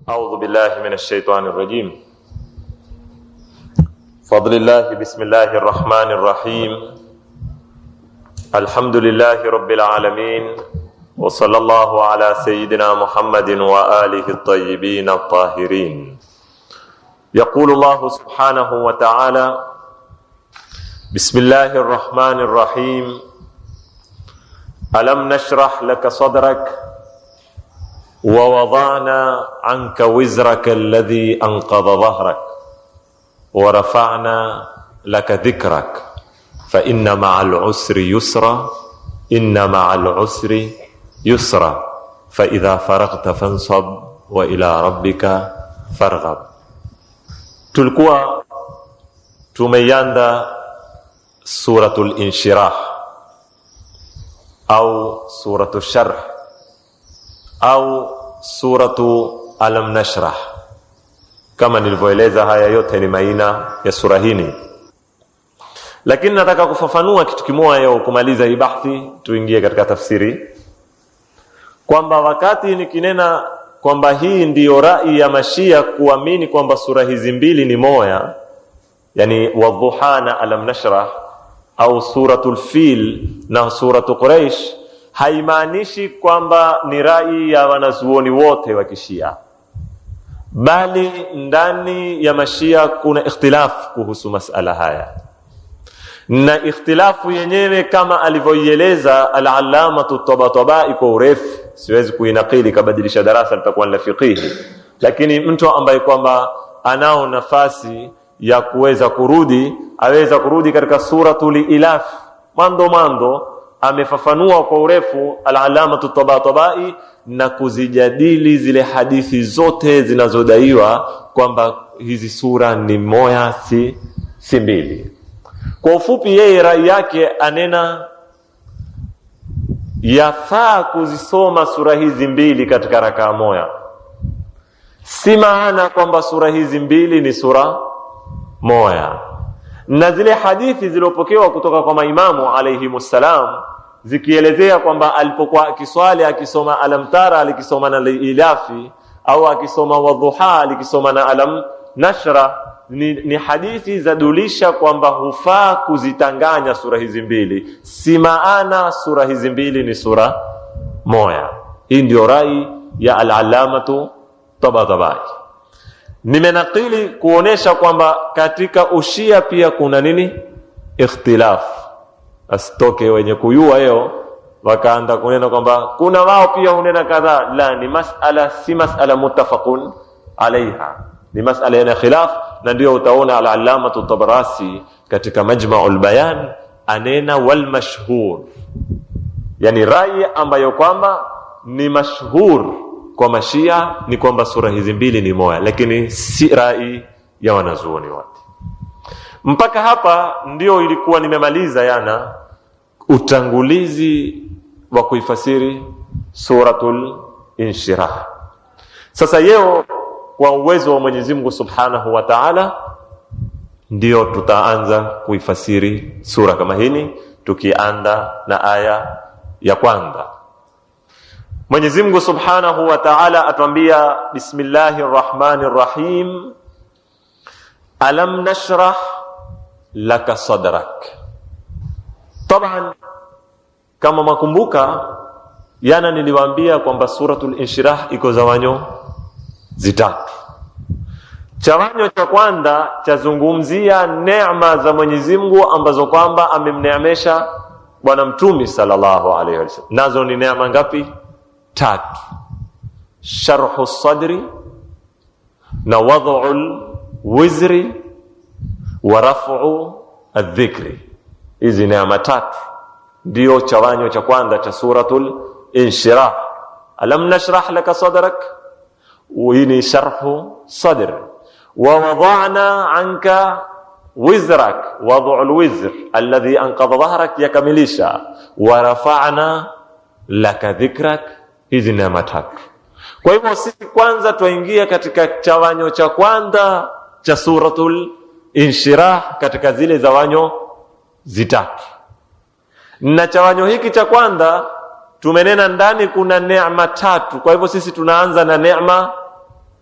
أعوذ بالله من الشيطان الرجيم. فضل الله بسم الله الرحمن الرحيم. الحمد لله رب العالمين، وصلى الله على سيدنا محمد وآله الطيبين الطاهرين. يقول الله سبحانه وتعالى: بسم الله الرحمن الرحيم. ألم نشرح لك صدرك ووضعنا عنك وزرك الذي أنقض ظهرك ورفعنا لك ذكرك فإن مع العسر يسرا إن مع العسر يسرا فإذا فرغت فانصب وإلى ربك فارغب. Tulikuwa tumeianza suratul inshirah au suratul sharh au suratu alam nashrah. Kama nilivyoeleza, haya yote ni maina ya sura hii, lakini nataka kufafanua kitu kimoja kumaliza hii bahthi, tuingie katika tafsiri, kwamba wakati nikinena kwamba hii ndiyo rai ya Mashia kuamini kwamba sura hizi mbili ni moja, yani wadhuha na alam nashrah au suratul fil na suratul quraish, haimaanishi kwamba ni rai ya wanazuoni wote wa Kishia, bali ndani ya Mashia kuna ikhtilaf kuhusu masala haya, na ikhtilafu yenyewe kama alivyoieleza al-allamatu Tabatabai kwa urefu, siwezi kuinakili kabadilisha darasa litakuwa la fiqhi, lakini mtu ambaye kwamba anao nafasi ya kuweza kurudi, aweza kurudi katika suratul ilaf mando amefafanua kwa urefu al-allamatu Tabatabai na kuzijadili zile hadithi zote zinazodaiwa kwamba hizi sura ni moja si mbili. Kwa ufupi, yeye rai yake anena yafaa kuzisoma sura hizi mbili katika rakaa moja, si maana kwamba sura hizi mbili ni sura moja. Na zile hadithi zilizopokewa kutoka kwa maimamu alayhimussalam zikielezea kwamba alipokuwa akiswali akisoma alam tara alikisoma na ilafi, au akisoma wadhuha alikisoma na alam nashra, ni hadithi zadulisha kwamba hufaa kuzitanganya sura hizi mbili, si maana sura hizi mbili ni sura moja. Hii ndio rai ya al-allamatu Tabatabai. Nimenakili kuonesha kwamba katika ushia pia kuna nini? Ikhtilaf. Asitoke wenye kuyua leo wakaanza kunena kwamba kuna wao pia hunena kadhaa. La, ni masala, si masala muttafaqun alaiha, ni masala yana khilaf. Na ndio utaona al-allamatu Tabarasi katika Majma'ul Bayan anena wal mashhur, yani rai ambayo kwamba ni mashhur kwa Mashia ni kwamba sura hizi mbili ni moja, lakini si rai ya wanazuoni wote. Mpaka hapa ndio ilikuwa nimemaliza yana utangulizi wa kuifasiri suratul inshirah. Sasa leo kwa uwezo wa Mwenyezi Mungu Subhanahu wa Ta'ala ndio tutaanza kuifasiri sura kama hili, tukianza na aya ya kwanza. Mwenyezi Mungu Subhanahu wa Ta'ala atuambia bismillahir rahmanir rahim, alam nashrah laka sadrak. Taban, kama makumbuka yana niliwaambia kwamba suratul inshirah iko zawanyo zitatu. Chawanyo cha kwanza chazungumzia neema za Mwenyezi Mungu ambazo kwamba amemneemesha Bwana Mtume sallallahu alaihi wasallam. Nazo ni neema ngapi? Tatu: sharhu sadri na wad'ul wizri wa raf'u adh-dhikri. Hizi neema tatu ndio chawanyo cha kwanza cha suratul inshirah. Alam nashrah laka sadrak, ويني شرح صدر، ووضعنا عنك وزرك، وضع الوزر الذي أنقض ظهرك يكمليشا، ورفعنا لك ذكرك. hizi neema tatu. Kwa hivyo sisi kwanza tuingia katika chawanyo cha kwanza cha suratul inshirah katika zile zawanyo zitatu. Na chawanyo hiki cha kwanza tumenena ndani kuna neema tatu. Kwa hivyo sisi tunaanza na neema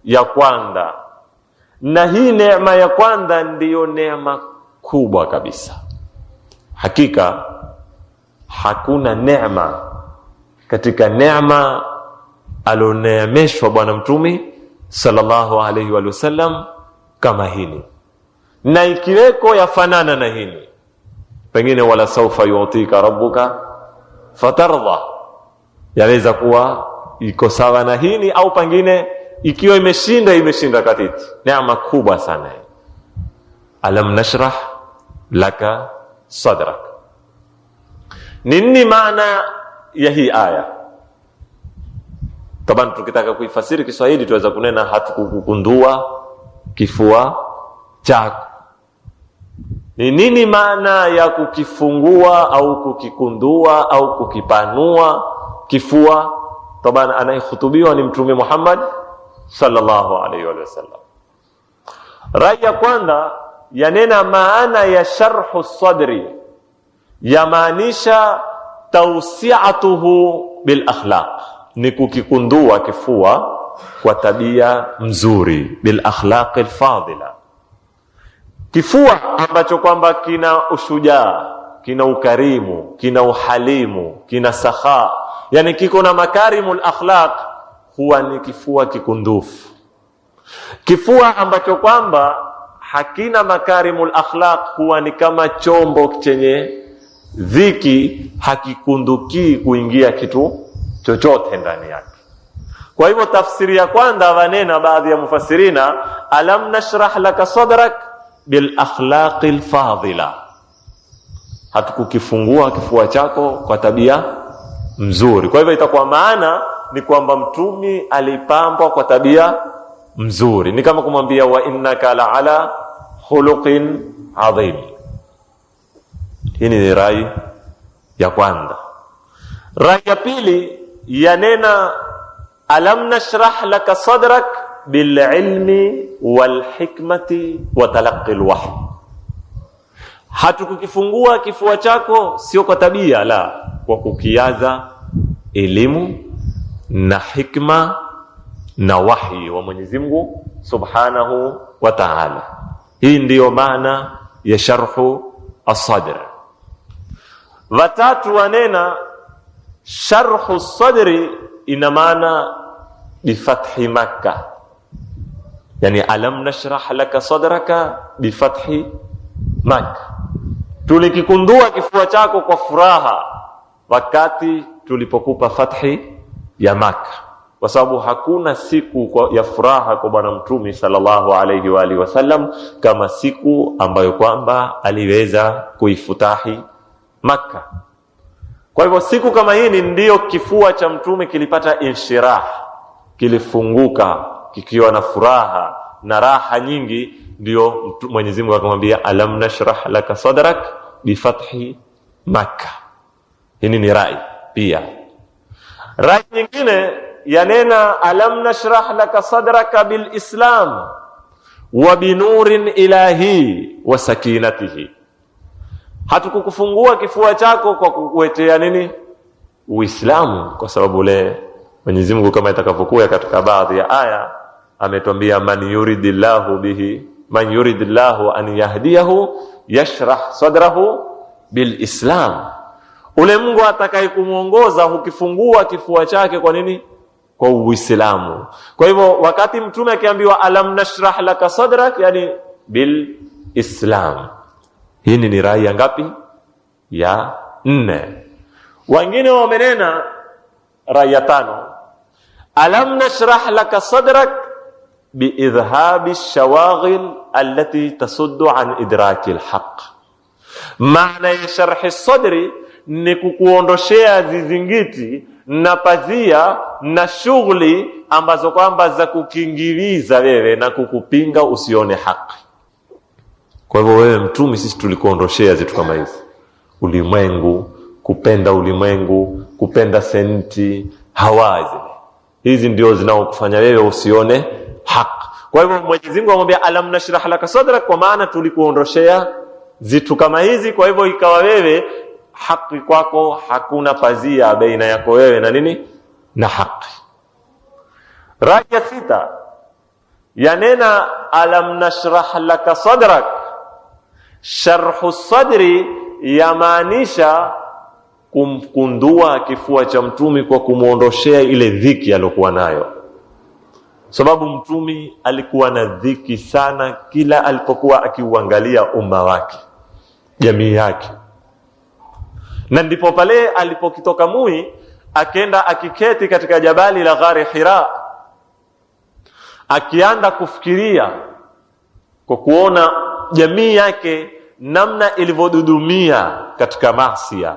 ya kwanza, na hii neema ya kwanza ndiyo neema kubwa kabisa. Hakika hakuna neema katika neema aloneemeshwa bwana mtume sallallahu alaihi wa sallam kama hini, na ikiweko yafanana na hini pengine wala saufa yutika rabbuka fatardha, yaweza kuwa iko sawa na hini, au pengine ikiwa imeshinda katiti. Neema kubwa sana. Alam nashrah laka sadrak. Nini maana ya hii aya? Taban tukitaka kuifasiri Kiswahili tuweza kunena hatukukundua kifua chako. Ni nini maana ya kukifungua au kukikundua au kukipanua kifua? Taban anayehutubiwa ni Mtume Muhammad sallallahu alaihi wa sallam. Rai ya kwanza yanena maana ya sharhu sadri, yamaanisha tawsi'atuhu bil akhlaq, ni kukikundua kifua kwa tabia mzuri, bil akhlaq al fadila. Kifua ambacho kwamba kina ushujaa, kina ukarimu, kina uhalimu, kina sakha, yani kiko na makarimul akhlaq, huwa ni kifua kikundufu. Kifua ambacho kwamba hakina makarimul akhlaq huwa ni kama chombo chenye dhiki, hakikunduki kuingia kitu chochote ndani yake. Kwa hivyo tafsiri ya kwanza wanena baadhi ya mufassirina, alam nashrah laka sadrak bil akhlaqil fadila, hatukukifungua kifua chako kwa tabia mzuri. Kwa hivyo itakuwa maana ni kwamba mtumi alipambwa kwa tabia mzuri, ni kama kumwambia wa innaka la ala khuluqin adhim. Hii ni rai ya kwanza. Rai ya pili yanena alam nashrah laka sadrak bil ilmi wal hikmati wa talaqqi al wahy, hatukukifungua kifua chako sio kwa tabia, la, kwa kukiaza elimu na hikma na wahi wa Mwenyezi Mungu Subhanahu wa Ta'ala. Hii ndiyo maana ya sharhu as-sadr. Watatu wanena sharhu as-sadri ina maana bifathi Makkah, yani alam nashrah laka sadraka bifathi Makkah, tulikikundua kifua chako kwa furaha wakati tulipokupa fathi ya Makkah, kwa sababu hakuna siku ya furaha kwa bwana mtume sallallahu alayhi wa alihi wasallam kama siku ambayo kwamba aliweza kuifutahi Makkah. Kwa hivyo siku kama hii ndiyo kifua cha mtume kilipata inshirah, kilifunguka kikiwa na furaha na raha nyingi. Ndio Mwenyezi Mungu akamwambia alam nashrah laka sadrak bi fathi Makkah. Hii ni rai pia. Rai nyingine yanena alam nashrah laka sadraka bil islam wa binurin ilahi wa sakinatihi, hatukukufungua kifua chako kwa kukuletea nini? Uislamu, kwa sababu le Mwenyezi Mungu kama itakavyokuwa katika baadhi ya aya ametuambia man yuridillahu an yahdiyahu yashrah sadrahu bil islam, ule Mungu atakaye kumuongoza hukifungua kifua chake kwa nini? Kwa Uislamu. Kwa hivyo wakati mtume akiambiwa alam nashrah laka sadrak, yani bil islam. Hii ni rai ya ngapi? Ya 4. Wengine wamenena rai ya 5, alam nashrah laka sadrak bi idhhabi ash-shawaghil allati tasuddu an idraki al-haqq. Maana ya sharhi sadri ni kukuondoshea zizingiti na pazia na shughuli ambazo kwamba za kukingiliza wewe na kukupinga usione haki. Kwa hivyo wewe mtume, sisi tulikuondoshea zitu kama hizi: ulimwengu, kupenda ulimwengu, kupenda senti, hawazi. Hizi ndio zinaokufanya wewe usione haki. Kwa hivyo Mwenyezi Mungu amwambia alam nashrah laka sadrak, kwa maana tulikuondoshea zitu kama hizi. Kwa hivyo ikawa wewe haki kwako hakuna pazia baina yako wewe na nini? Na haki. Rai ya 6 yanena alam nashrah laka sadrak. Sharhu sadri yamaanisha kumkundua kifua cha mtumi kwa kumuondoshea ile dhiki aliyokuwa nayo, sababu mtumi alikuwa na dhiki sana kila alipokuwa akiuangalia umma wake, jamii yake. Na ndipo pale alipokitoka Mui akenda akiketi katika jabali la Ghari Hira, akianda kufikiria kwa kuona jamii yake namna ilivyodudumia katika maasiya,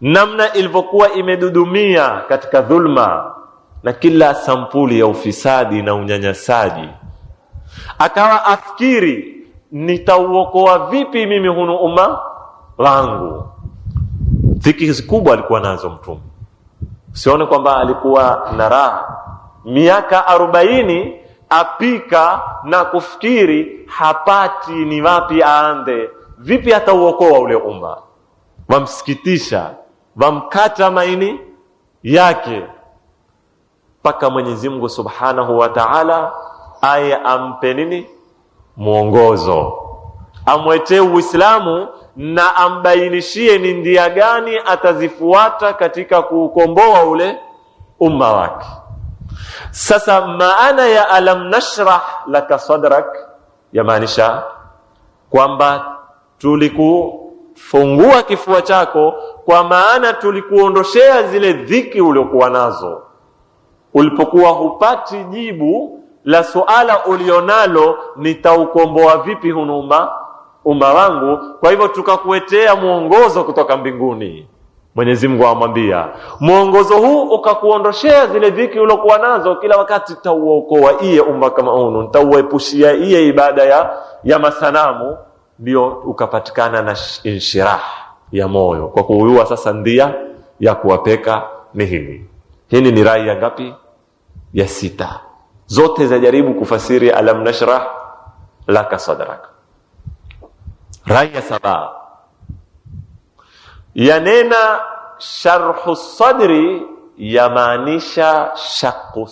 namna ilivyokuwa imedudumia katika dhulma na kila sampuli ya ufisadi na unyanyasaji. Akawa afikiri, nitauokoa vipi mimi hunu umma wangu? Dhiki kubwa alikuwa nazo mtume. Usione kwamba alikuwa na raha. Miaka 40 apika na kufikiri hapati ni wapi aande, vipi atauokoa ule umma. Wamsikitisha, wamkata maini yake, paka Mwenyezi Mungu Subhanahu wa Ta'ala aya ampe nini? Mwongozo, amwetee Uislamu na ambainishie ni ndia gani atazifuata katika kuukomboa ule umma wake. Sasa maana ya alam nashrah laka sadrak yamaanisha kwamba tulikufungua kifua chako, kwa maana tulikuondoshea zile dhiki uliokuwa nazo ulipokuwa hupati jibu la suala ulionalo, nitaukomboa vipi hunuma umma wangu. Kwa hivyo tukakuetea mwongozo kutoka mbinguni. Mwenyezi Mungu amwambia, mwongozo huu ukakuondoshea zile dhiki uliokuwa nazo, kila wakati tauokoa iye umma kama hunu, nitauepushia iye ibada ya masanamu, ndio ukapatikana na inshirah ya moyo kwa kuuyua sasa ndia ya kuwapeka mihini. Hii ni rai ya ngapi? Ya 6. Zote zajaribu kufasiri alam nashrah laka sadrak. Rai ya 7 yanena sharhu sadri yamaanisha shaqqu.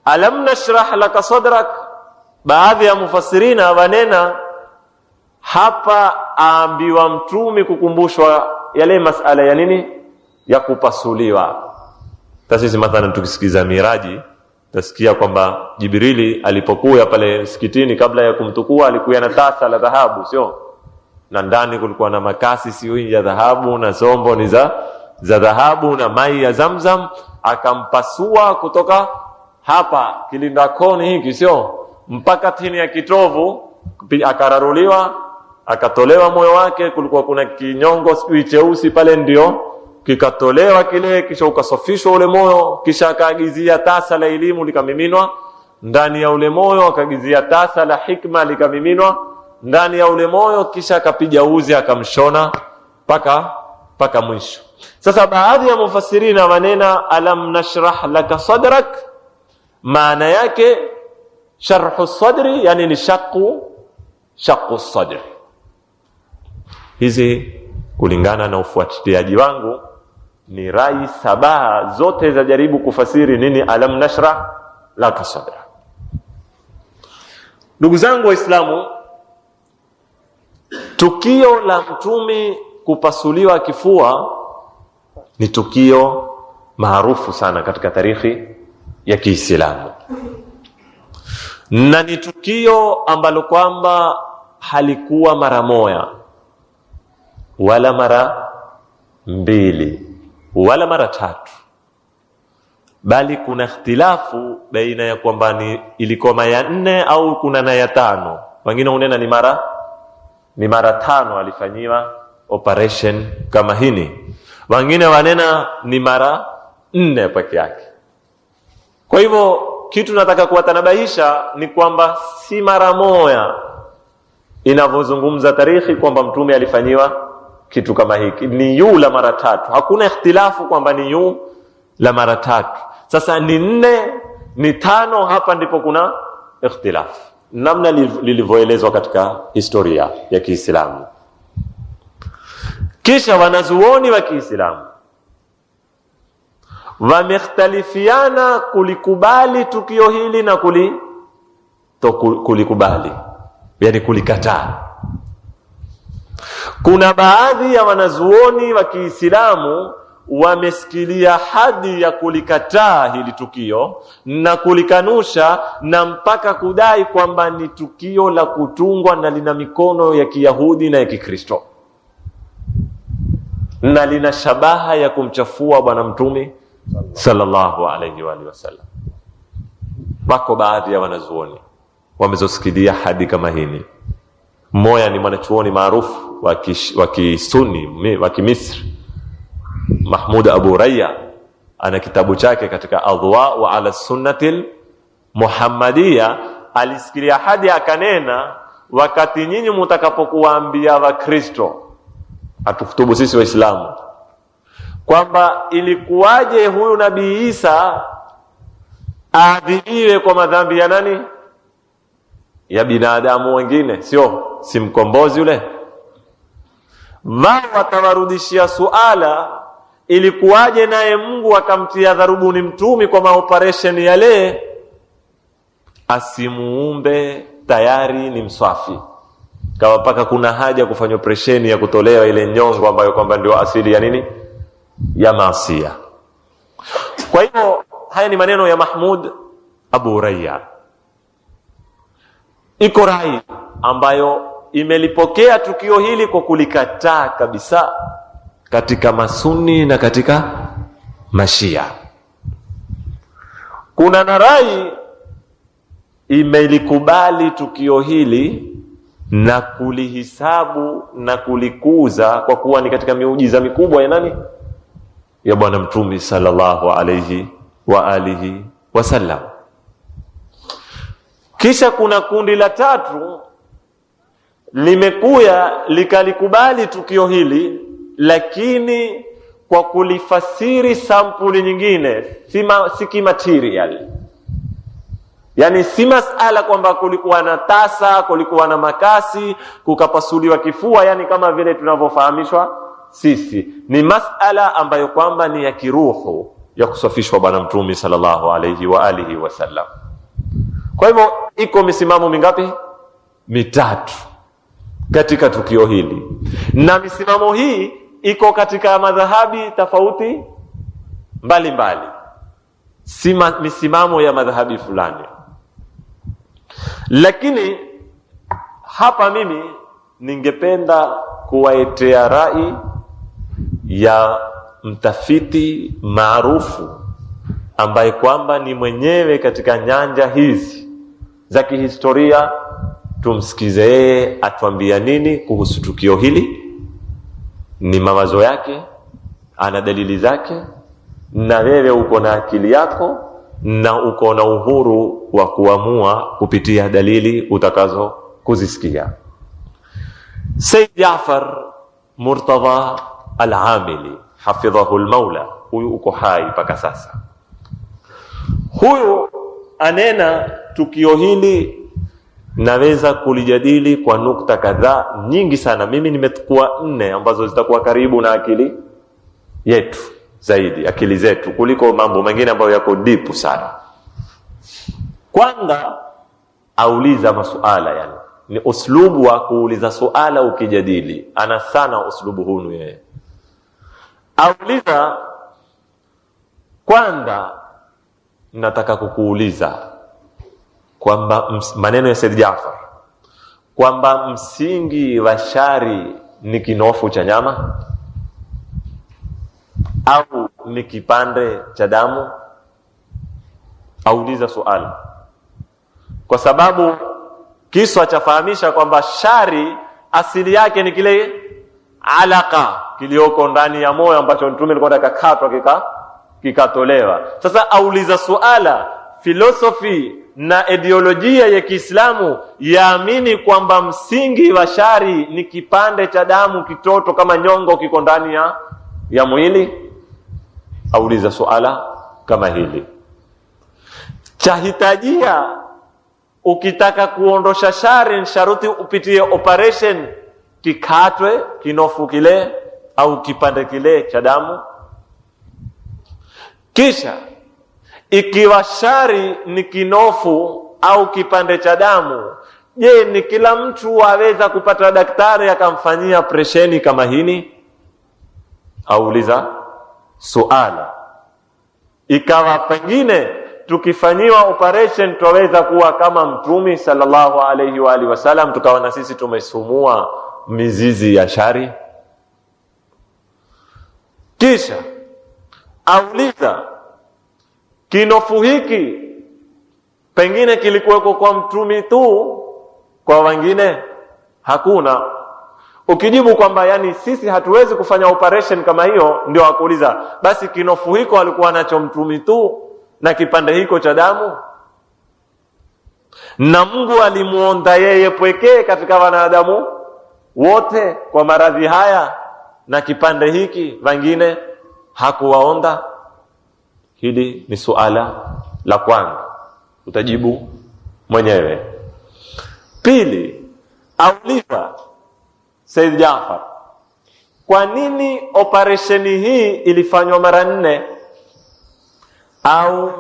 Alam nashrah laka sadrak, baadhi ya mufassirina wanena hapa aambiwa mtume kukumbushwa yale masala ya nini, ya kupasuliwa. Sisi mathalan tukisikiza miraji tasikia kwamba Jibrili alipokuwa pale msikitini kabla ya kumtukua alikuwa na tasa la dhahabu, sio? Na ndani kulikuwa na makasi sio ya dhahabu, na zombo ni za dhahabu, na mai ya Zamzam. Akampasua kutoka hapa kilindakoni hiki, sio, mpaka chini ya kitovu, akararuliwa, akatolewa moyo wake. Kulikuwa kuna kinyongo sijui cheusi pale, ndio kikatolewa kile, kisha ukasafishwa ule moyo, kisha akaagizia tasa la elimu likamiminwa ndani ya ule moyo, akaagizia tasa la hikma likamiminwa ndani ya ule moyo, kisha akapiga uzi akamshona paka mwisho. Sasa baadhi ya mufassirina wanena alam nashrah laka sadrak, maana yake sharhu sadri yani ni shaqqu sadri. Hizi kulingana na ufuatiliaji wangu ni rai 7, zote za jaribu kufasiri nini alam nashrah laka sadra. Ndugu zangu Waislamu, Tukio la mtume kupasuliwa kifua ni tukio maarufu sana katika tarikhi ya Kiislamu, na ni tukio ambalo kwamba halikuwa mara moja wala mara mbili wala mara tatu, bali kuna ikhtilafu baina ya kwamba ni ilikuwa mara 4 au kuna na ya 5. Wengine unena ni mara 5 alifanyiwa operation kama hini, wengine wanena ni mara 4 peke yake. Kwa hivyo kitu nataka kuwatanabahisha ni kwamba si mara moja inavyozungumza tarikhi kwamba mtume alifanyiwa kitu kama hiki, ni la mara 3. Hakuna ikhtilafu kwamba ni la mara 3. Sasa ni 4 ni 5, hapa ndipo kuna ikhtilafu namna lilivyoelezwa katika historia ya Kiislamu. Kisha wanazuoni wa Kiislamu wamekhtalifiana kulikubali tukio hili na kulikubali, yani kulikataa. Kuna baadhi ya wanazuoni wa Kiislamu wamesikilia hadi ya kulikataa hili tukio na kulikanusha, na mpaka kudai kwamba ni tukio la kutungwa na lina mikono ya Kiyahudi na ya Kikristo na lina shabaha ya kumchafua bwana mtume sallallahu alayhi wa sallam. Wako baadhi ya wanazuoni wamezosikilia hadi kama hili. Mmoja ni mwanachuoni maarufu wa Kisuni wa Kimisri, Mahmud Abu Raya, ana kitabu chake katika Adwa ala Sunnatil Muhammadiyya. Alisikilia hadi akanena, wakati nyinyi mtakapokuambia Wakristo, atukutubu sisi Waislamu, kwamba ilikuwaje huyu Nabii Isa aadhibiwe kwa madhambi ya nani? Ya binadamu wengine, si mkombozi yule. Wao watawarudishia suala, ilikuwaje naye Mungu akamtia dharubuni mtumi kwa maoperation yale, asimuumbe tayari ni mswafi, kawa paka kuna haja kufanya operation ya kutolewa ile nyongo ambayo kwamba ndio asili ya nini? Ya maasiya. Kwa hivyo haya ni maneno ya Mahmud Abu Raya. Iko rai ambayo imelipokea tukio hili kwa kulikataa kabisa katika Masuni na katika Mashia. Kuna na rai imelikubali tukio hili na kulihisabu na kulikuza kwa kuwa ni katika miujiza mikubwa ya nani? Ya bwana mtume sallallahu alayhi wa alihi wasallam. Kisha kuna kundi la 3 limekuya likalikubali tukio hili, lakini kwa kulifasiri sampuli nyingine, si kimaterial. Yani si masala kwamba kulikuwa na tasa, kulikuwa na makasi, kukapasuliwa kifua, yani kama vile tunavyofahamishwa sisi. Ni masala ambayo kwamba ni ya kiruhu, ya kusafishwa bwana mtume sallallahu alayhi wa alihi wasallam. Kwa hivyo iko misimamo mingapi? 3 katika tukio hili, na misimamo hii iko katika madhahabi tofauti mbalimbali, si misimamo ya madhahabi fulani. Lakini hapa mimi ningependa kuwaetea rai ya mtafiti maarufu ambaye kwamba ni mwenyewe katika nyanja hizi za kihistoria. Tumsikize yeye atuambia nini kuhusu tukio hili, ni mawazo yake, ana dalili zake, na wewe uko na akili yako na uko na uhuru wa kuamua kupitia dalili utakazo kuzisikia. Sayyid Jaafar Murtadha Al-Amili hafidhahu al-Maula, huyu uko hai mpaka sasa. Huyu anena tukio hili naweza kulijadili kwa nukta kadhaa nyingi sana. Mimi nimechukua 4 ambazo zitakuwa karibu na akili yetu zaidi, akili zetu, kuliko mambo mengine ambayo yako deep sana. Kwanza auliza masuala, yani ni uslubu wa kuuliza suala ukijadili. Ana sana uslubu hunu yeye. Auliza, kwanza nataka kukuuliza kwamba maneno ya Said Jaafar kwamba msingi wa shari ni kinofu cha nyama au ni kipande cha damu? Auliza suali kwa sababu kiswa chafahamisha kwamba shari asili yake ni kile alaka kilioko ndani ya moyo ambacho Mtume alikuwa akakatwa kikatolewa. Sasa auliza suala, filosofi na ideolojia ya Kiislamu yaamini kwamba msingi wa shari ni kipande cha damu kitoto kama nyongo kiko ndani ya mwili? Auliza suala kama hili. Chahitajia ukitaka kuondosha shari sharuti upitie operation kikatwe kinofu kile au kipande kile cha damu. Kisha ikiwa shari ni kinofu au kipande cha damu, je, ni kila mtu aweza kupata daktari akamfanyia operesheni kama hini? Auliza suala. Ikawa pengine tukifanyiwa operation tuweza kuwa kama Mtume sallallahu alayhi wa alihi wasallam, tukawa na sisi tumesumua mizizi ya shari? Kisha auliza, kinofu hiki pengine kilikuweko kwa Mtume tu, kwa wengine hakuna. Ukijibu kwamba yani sisi hatuwezi kufanya operation kama hiyo, ndio akuuliza, basi kinofu hiko alikuwa nacho Mtume tu na kipande hiko cha damu? Na Mungu alimuonda yeye pekee katika wanadamu wote kwa maradhi haya, na kipande hiki wengine hakuwaonda? Hili ni suala la kwanza, utajibu mwenyewe. Pili, auliza Said Jaafar, kwa nini operesheni hii ilifanywa mara 4 au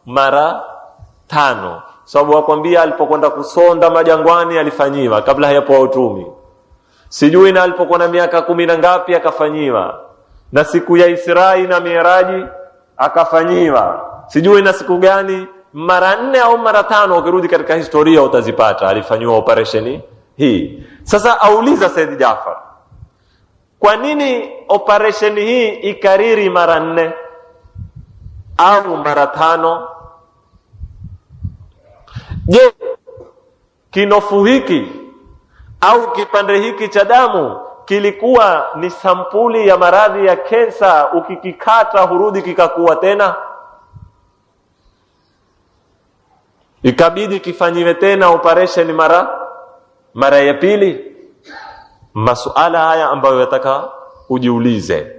mara 5? Sababu wakwambia alipokwenda kusonda majangwani alifanyiwa kabla hayapo utumi. Sijui na alipokuwa na miaka 10 na ngapi akafanyiwa. Na siku ya Israi na Miraji akafanyiwa. Sijui na siku gani, mara 4 au mara 5 ukirudi katika historia utazipata alifanyiwa operesheni hii. Sasa auliza Said Jaafar, kwa nini operesheni hii ikariri mara 4 au mara 5? Je, kinofu hiki au kipande hiki cha damu kilikuwa ni sampuli ya maradhi ya kensa, ukikikata hurudi kikakuwa tena? Ikabidi kifanyiwe tena operation mara ya pili? Masuala haya ambayo yataka ujiulize.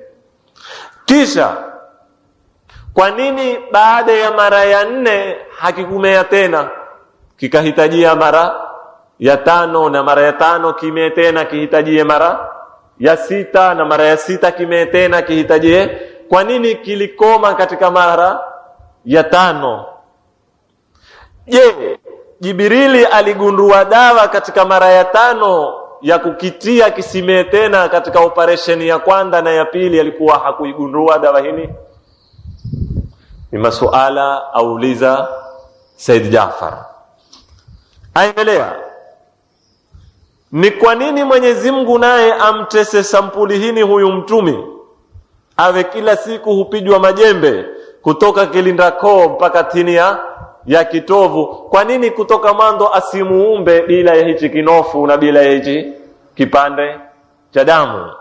Kisha, kwa nini baada ya mara ya 4 hakikumea tena kikahitajia mara ya 5, na mara ya 5 kimee tena kihitajie mara ya 6, na mara ya 6 kimee tena kihitajie? Kwa nini kilikoma katika mara ya 5? Je, Jibrili aligundua dawa katika mara ya 5 ya kukitia kisimee tena katika operesheni ya kwanza na ya pili alikuwa hakuigundua dawa hili? Ni masuala auliza Said Jaafar. Aendelea, ni kwa nini Mwenyezi Mungu naye amtese sampuli hini huyu Mtume, awe kila siku hupijwa majembe kutoka kilinda koo mpaka tini ya kitovu? Kwa nini kutoka mwanzo asimuumbe bila ya hichi kinofu na bila ya hichi kipande cha damu?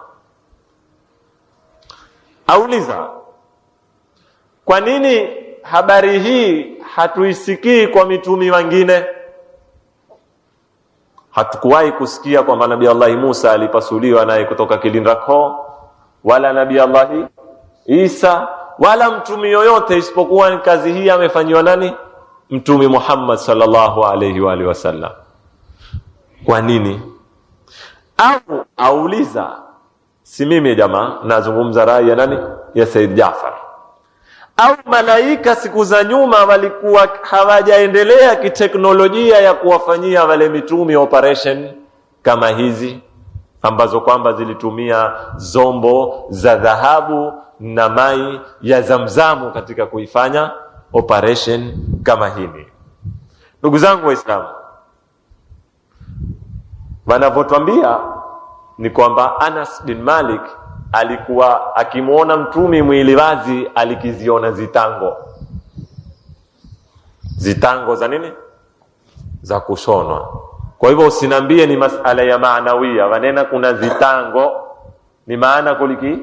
Auliza, kwa nini habari hii hatuisikii kwa mitume wengine? Hatukuwahi kusikia kwamba Nabii Allah Musa alipasuliwa naye kutoka kilinda koo, wala Nabii Allah Isa, wala mtume yoyote, isipokuwa kazi hii amefanyiwa nani? Mtume Muhammad sallallahu alayhi wa alihi wasallam. Kwa nini? Au auliza, si mimi jamaa nazungumza rai ya nani? Ya Said Jaafar. Au malaika siku za nyuma walikuwa hawajaendelea kiteknolojia ya kuwafanyia wale mitumi operation kama hizi ambazo kwamba zilitumia zombo za dhahabu na mai ya Zamzamu katika kuifanya operation kama hili. Ndugu zangu Waislamu, wanavyotuambia ni kwamba Anas bin Malik alikuwa akimuona mtumi mwili wazi, alikiziona zitango za nini, za kushonwa. Kwa hivyo usinambie ni masala ya maanawia, wanena kuna zitango ni maana kuliki.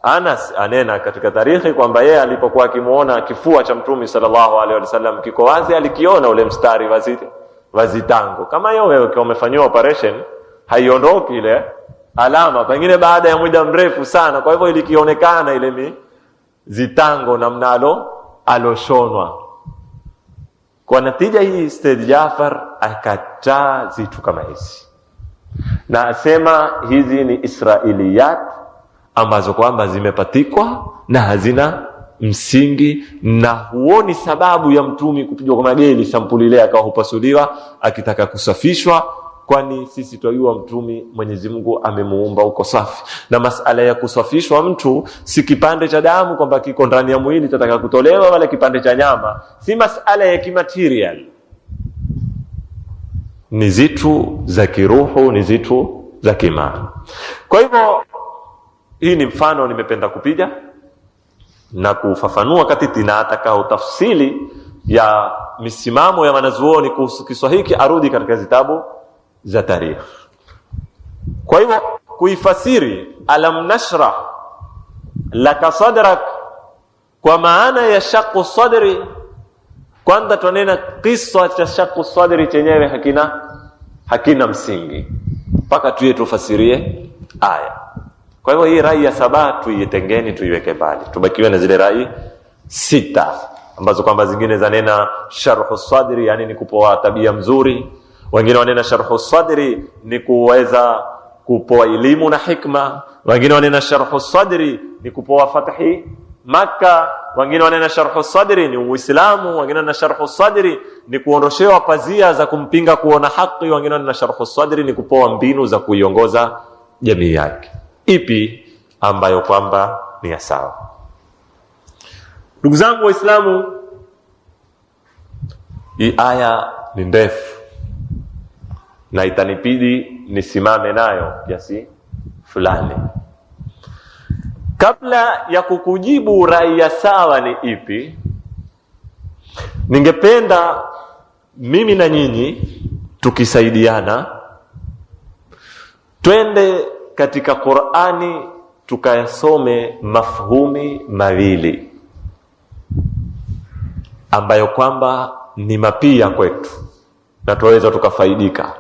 Anas anena katika tarikhi kwamba yeye alipokuwa akimuona kifua cha mtumi sallallahu alaihi wasallam kiko wazi, alikiona ule mstari wa zitango. Kama hiyo wewe ukiwa umefanywa operation haiondoki ile alama, pengine baada ya muda mrefu sana. Kwa hivyo ilikionekana ile zitango namna aloshonwa. Kwa natija hii Said Jafar akataa zitu kama hizi, na asema hizi ni Israiliyat ambazo kwamba zimepatikwa na hazina msingi, na huoni sababu ya mtumi kupigwa kwa mageli sampuli ile akawa hupasuliwa akitaka kusafishwa, kwani sisi twajua mtumi Mwenyezi Mungu amemuumba uko safi. Na masala ya kusafishwa mtu si kipande cha damu kwamba kiko ndani ya mwili tataka kutolewa, wala kipande cha nyama, si masala ya kimaterial, ni zitu za kiruhu, ni zitu za kimani. Kwa hivyo hii ni mfano nimependa kupiga na kufafanua katiti, na atakao tafsili ya misimamo ya wanazuoni kuhusu kiswa hiki arudi katika zitabu za tarikh. Kwa hivyo kuifasiri alam nashrah laka sadrak kwa maana ya shaqu sadri, kwanza tunena kisa cha shaqu sadri chenyewe hakina msingi mpaka tuye tufasirie aya. Kwa hivyo hii rai ya 7 tuietengeni, tuiweke mbali, tubakiwe na zile rai 6 ambazo kwamba zingine zanena sharhu sadri, yani ni kupoa tabia mzuri. Wengine wanena sharhu sadri ni kuweza kupoa elimu na hikma. Wengine wanena sharhu sadri ni kupoa fathi Makka. Wengine wanena sharhu sadri ni Uislamu. Wengine wanena sharhu sadri ni kuondoshewa pazia za kumpinga kuona haki. Wengine wanena sharhu sadri ni kupoa mbinu za kuiongoza jamii yake. Ipi ambayo kwamba ni ya sawa? Ndugu zangu Waislamu, hii aya ni ndefu na itanibidi nisimame nayo kiasi fulani. Kabla ya kukujibu rai ya sawa ni ipi, ningependa mimi na nyinyi tukisaidiana twende katika Qur'ani tukayasome mafhumi mawili ambayo kwamba ni mapia kwetu na tuweza tukafaidika.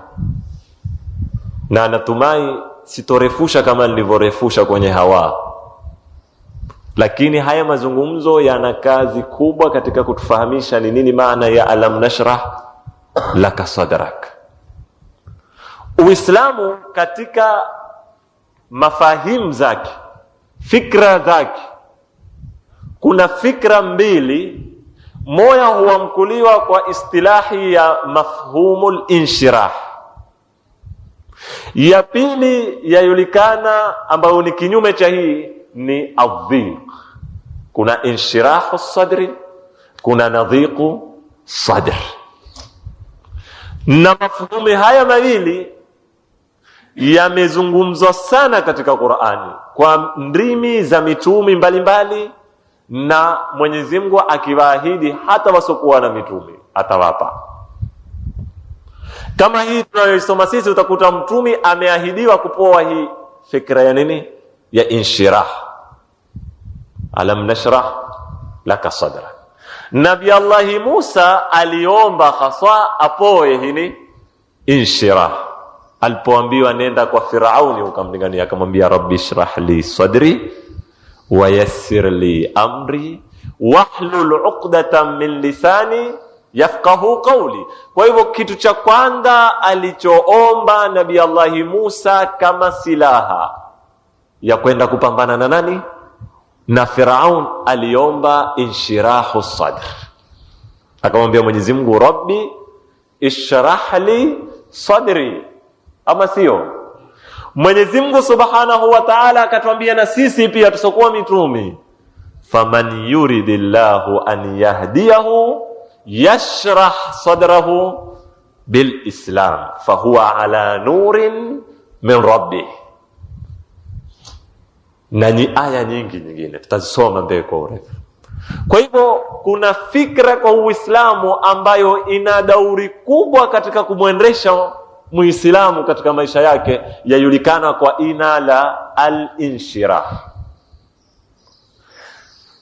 Na natumai sitorefusha kama nilivyorefusha kwenye hawa, lakini haya mazungumzo yana kazi kubwa katika kutufahamisha ni nini maana ya alam nashrah laka sadrak. Uislamu katika mafahimu zake, fikra zake, kuna fikra mbili. Moja huamkuliwa kwa istilahi ya mafhumul inshirah, ya pili yajulikana ambayo ni kinyume cha hii ni adhiq. Kuna inshirahu sadri, kuna nadhiqu sadr. Na mafhumi haya mawili yamezungumzwa sana katika Qur'ani kwa ndimi za mitumi mbalimbali, na Mwenyezi Mungu akiwaahidi hata wasokuwa na mitumi atawapa. Kama hii tunayoisoma sisi, utakuta mtumi ameahidiwa kupoa hii fikra ya nini, ya inshirah, alam nashrah laka sadra. Nabii Allah Musa aliomba haswa apoe hili inshirah. Alipoambiwa nenda kwa Firauni, ukamlingania akamwambia rabbi shrah li sadri wa yassir li amri wahlul 'uqdatan min lisani yafqahu qawli. Kwa hivyo kitu cha kwanza alichoomba Nabii Allah Musa kama silaha ya kwenda kupambana na nani, na Firaun aliomba inshirahu sadr, akamwambia Mwenyezi Mungu, Rabbi ishrah li sadri, ama sio? Mwenyezi Mungu Subhanahu wa Ta'ala akatuambia na sisi pia tusokuwa mitumi, faman yuridillahu an yahdiyahu yashrah sadrahu bil islam fahuwa ala nurin min rabbih. Na ni aya nyingine tutazisoma mbele kwa urefu. Kwa hivyo kuna fikra kwa Uislamu ambayo ina dauri kubwa katika kumwendesha Muislamu katika maisha yake, yajulikana kwa ina la al-inshirah.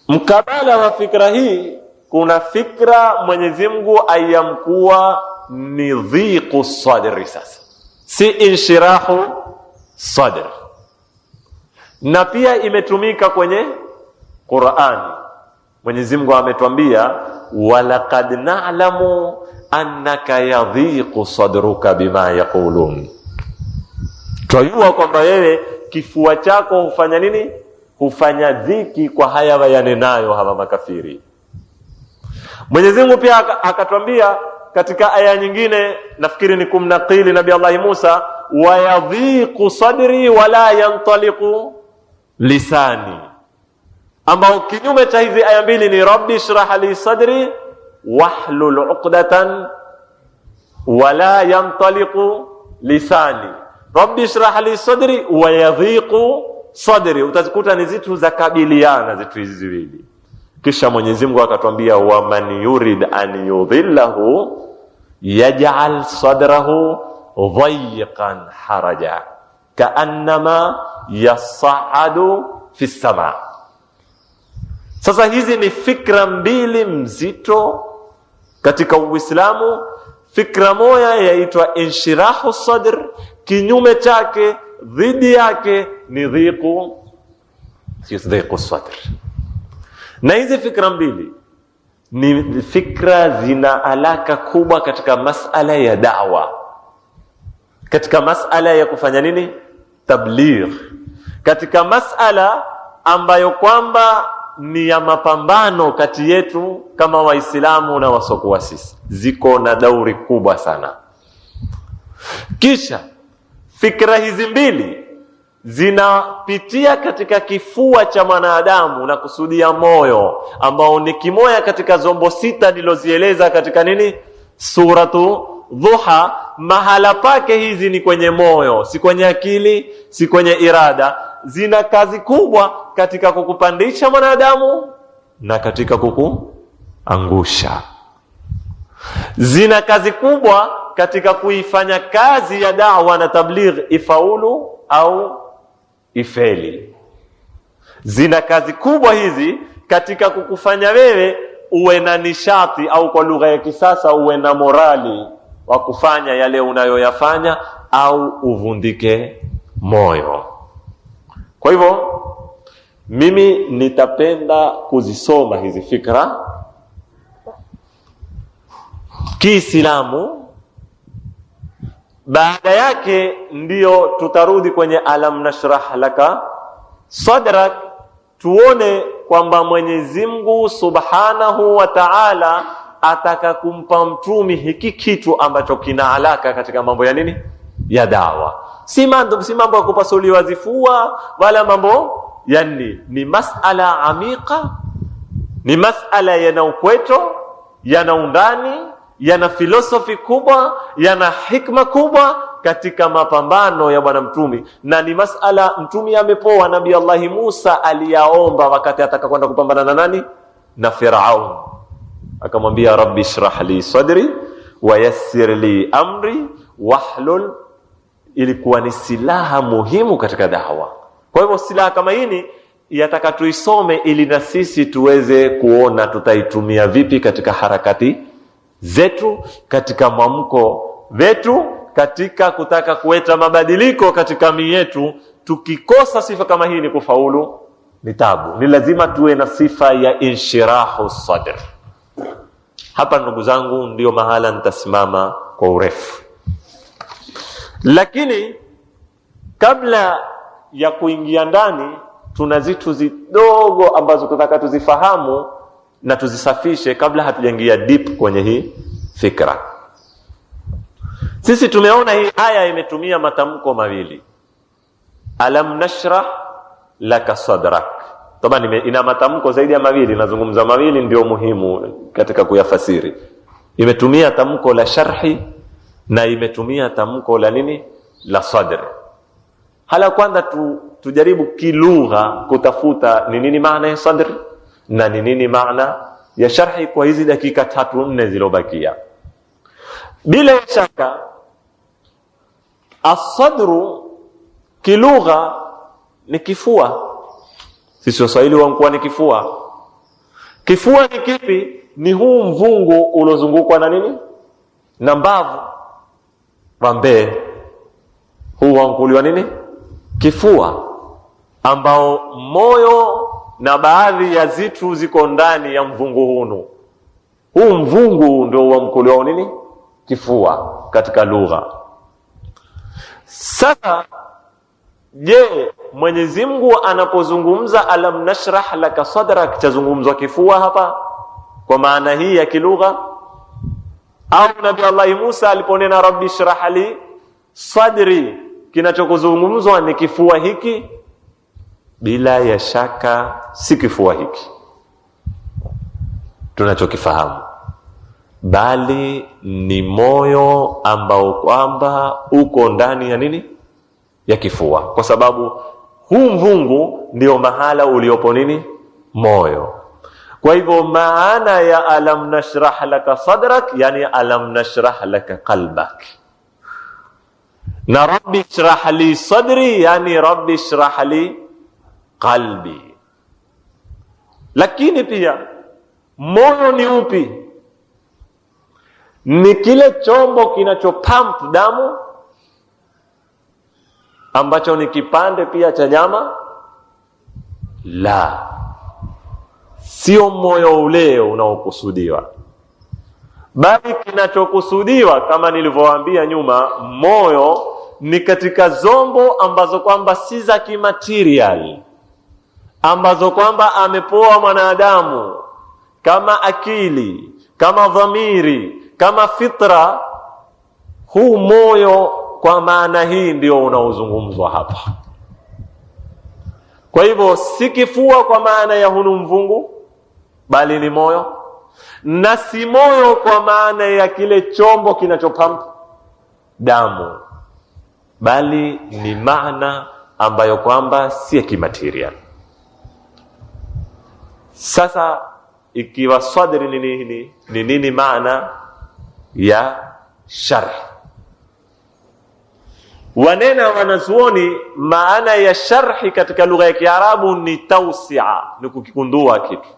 Mkabala wa fikra hii kuna fikra Mwenyezi Mungu ayamkuwa ni dhiqu sadri, sasa si inshirahu sadr, na pia imetumika kwenye Qur'ani. Mwenyezi Mungu ametuambia walaqad na'lamu annaka yadhiqu sadruka bima yaqulun, twajua kwamba wewe kifua chako hufanya nini? Hufanya dhiki kwa haya wayanenayo hawa makafiri. Mwenyezi Mungu pia akatuambia katika aya nyingine, nafikiri ni kumnaqili Nabii Allah Musa, wa yadhiqu sadri wala yantaliqu lisani, ambao kinyume cha hizi aya mbili ni rabbi shrah li sadri wahlul uqdatan wala yantaliqu lisani. Rabbi shrah li sadri wa yadhiqu sadri, utazikuta ni zitu za kabiliana zitu hizi ziwili. Kisha Mwenyezi Mungu akatuambia wa man yurid an yudhillahu yaj'al sadrahu dhayiqan haraja kaannama yas'adu fi sama. Sasa hizi ni fikra mbili mzito katika Uislamu. Fikra moja yaitwa inshirahu sadr, kinyume chake dhidi yake ni dhiqu sadr. Na hizi fikra mbili ni fikra zina alaka kubwa katika masala ya da'wa, katika masala ya kufanya nini? Tabligh, katika masala ambayo kwamba ni ya mapambano kati yetu kama Waislamu na wasokuwa sisi, ziko na dauri kubwa sana. Kisha fikra hizi mbili zinapitia katika kifua cha mwanadamu na kusudia moyo, ambao ni kimoja katika zombo sita nilozieleza katika nini? Suratu Dhuha. Mahala pake hizi ni kwenye moyo, si kwenye akili, si kwenye irada. Zina kazi kubwa katika kukupandisha mwanadamu na katika kukuangusha. Zina kazi kubwa katika kuifanya kazi ya da'wa na tabligh ifaulu au ifeli. Zina kazi kubwa hizi katika kukufanya wewe uwe na nishati, au kwa lugha ya kisasa uwe na morali wa kufanya yale unayoyafanya, au uvundike moyo. Kwa hivyo mimi nitapenda kuzisoma hizi fikra Kiislamu. Baada yake ndiyo tutarudi kwenye alam nashrah laka sadrak, tuone kwamba Mwenyezi Mungu Subhanahu wa Ta'ala ataka kumpa mtumi hiki kitu ambacho kina alaka katika mambo ya nini? Ya dawa. Si mambo ya kupasuliwa zifua wala mambo yani, ni masala amika, ni masala yana ukweto, yana undani, yana filosofi kubwa, yana hikma kubwa katika mapambano ya bwana mtumi. Na ni masala mtumi amepoa Nabii Allah Musa aliyaomba wakati ataka kwenda kupambana na nani? Na Firaun. Akamwambia rabbi shrah li sadri wa yassir li amri wahlul. Ilikuwa ni silaha muhimu katika da'wa. Kwa hivyo silaha kama hii yataka tuisome ili na sisi tuweze kuona tutaitumia vipi katika harakati zetu, katika mwamko wetu, katika kutaka kuleta mabadiliko katika mii yetu. Tukikosa sifa kama hii ni kufaulu ni tabu. Ni lazima tuwe na sifa ya inshirahu sadr. Hapa ndugu zangu ndio mahala nitasimama kwa urefu. Lakini kabla ya kuingia ndani, tuna zitu zidogo ambazo tunataka tuzifahamu na tuzisafishe kabla hatujaingia deep kwenye hii fikra. Sisi tumeona hii aya imetumia matamko mawili, alam nashrah laka sadrak. Tabani ina matamko zaidi ya mawili, nazungumza mawili ndio muhimu katika kuyafasiri. Imetumia tamko la sharhi na imetumia tamko la nini, la sadr. Hala kwanza tujaribu kilugha kutafuta ni nini maana ya sadr na ni nini maana ya sharhi kwa hizi dakika 3-4 zilobakia. Bila shaka as-sadru kilugha ni kifua. Sisi Waswahili wanakuwa ni kifua. Kifua ni kipi? Ni huu mvungu ulozungukwa na nini, na mbavu wambe, huu wankuliwa nini, kifua, ambao moyo na baadhi ya zitu ziko ndani ya mvungu hunu. Huu mvungu ndio wankuliwa nini, kifua katika lugha. Sasa je, Mwenyezi Mungu anapozungumza alam nashrah laka sadrak, chazungumzwa kifua hapa kwa maana hii ya kilugha? Au Nabii Allah Musa aliponena rabbi shrah li sadri, kinachokuzungumzwa ni kifua hiki? Bila ya shaka si kifua hiki tunachokifahamu, bali ni moyo ambao kwamba uko ndani ya nini, ya kifua, kwa sababu huu mvungu ndio mahala uliopo nini, moyo. Kwa hivyo maana ya alam nashrah laka sadrak, yani alam nashrah laka qalbak, na rabbi shrah li sadri, yani rabbi shrah li qalbi. Lakini pia moyo ni upi? Ni kile chombo kinachopump damu ambacho ni kipande pia cha nyama? La, sio moyo ule unaokusudiwa, bali kinachokusudiwa kama nilivyowaambia nyuma, moyo ni katika zombo ambazo kwamba si za kimaterial, ambazo kwamba amepoa mwanadamu kama akili, kama dhamiri, kama fitra. Huu moyo kwa maana hii ndio unaozungumzwa hapa. Kwa hivyo si kifua kwa maana ya hunu mvungu, bali ni moyo, na si moyo kwa maana ya kile chombo kinachopampa damu, bali ni maana ambayo kwamba si ya kimaterial. Sasa ikiwa sadri ni nini maana ya sharh? Wanena wanazuoni maana ya sharhi katika lugha ya Kiarabu ni tawsi'a, ni kukikundua kitu.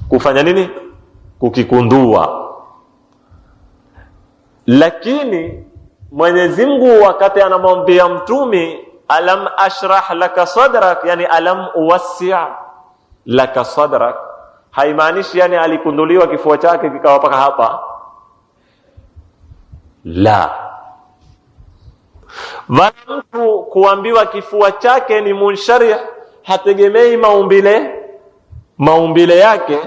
Kufanya nini? Kukikundua. Lakini Mwenyezi Mungu wakati anamwambia mtume alam ashrah laka sadrak, yani alam uwassi' laka sadrak, haimaanishi yani alikunduliwa kifua chake kikawa paka hapa. La, wala mtu kuambiwa kifua chake ni munsharih hategemei maumbile yake.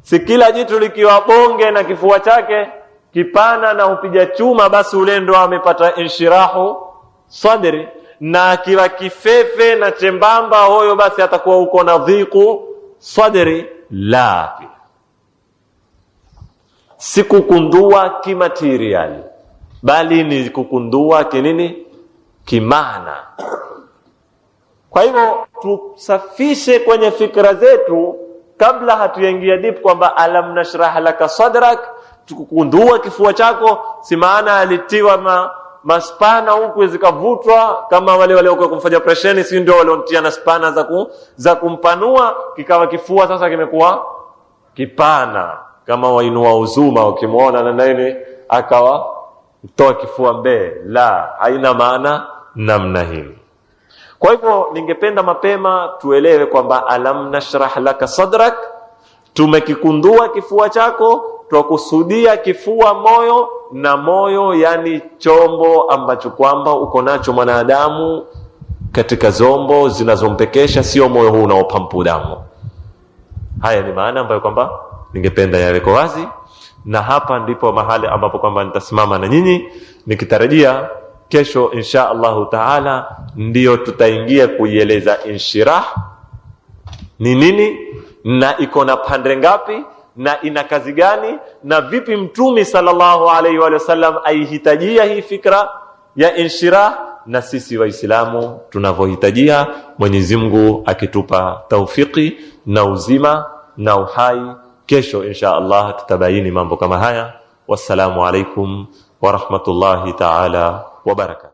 Si kila jitu likiwa bonge na kifua chake kipana na upiga chuma basi ule ndo amepata inshirahu sadri, na akiwa kifefe na chembamba hoyo basi atakuwa uko na dhiku sadri. La, si kukundua kimaterial, bali ni kukundua kinini, kimaana. Kwa hivyo tusafishe kwenye fikra zetu kabla hatuyaingia deep kwamba alam nashrah laka sadrak, tukukundua kifua chako si maana alitiwa maspana huku zikavutwa kama wale waliokuwa kumfanya operation, si ndio waliontia na spana za kumpanua, kikawa kifua sasa kimekuwa kipana kama wainua uzuma, ukimwona na nini akawa toa kifua mbele. La, haina maana namna hii. Kwa hivyo ningependa mapema tuelewe kwamba alam nashrah laka sadrak, tumekikundua kifua chako, twakusudia kifua moyo, na moyo yani chombo ambacho kwamba uko nacho mwanadamu katika zombo zinazompekesha, sio moyo huu unaopampu damu. Haya ni maana ambayo kwamba ningependa yaweko wazi, na hapa ndipo mahali ambapo kwamba nitasimama na nyinyi, nikitarajia kesho insha Allahu taala ndio tutaingia kuieleza inshirah ni nini na iko na pande ngapi na ina kazi gani, na vipi Mtume sallallahu alaihi wa sallam aihitajia hii fikra ya inshirah, na sisi Waislamu tunavyohitajia. Mwenyezi Mungu akitupa taufiki na uzima na uhai, kesho insha Allah tutabaini mambo kama haya. Wassalamu alaikum wa rahmatullahi ta'ala wa barakatuh.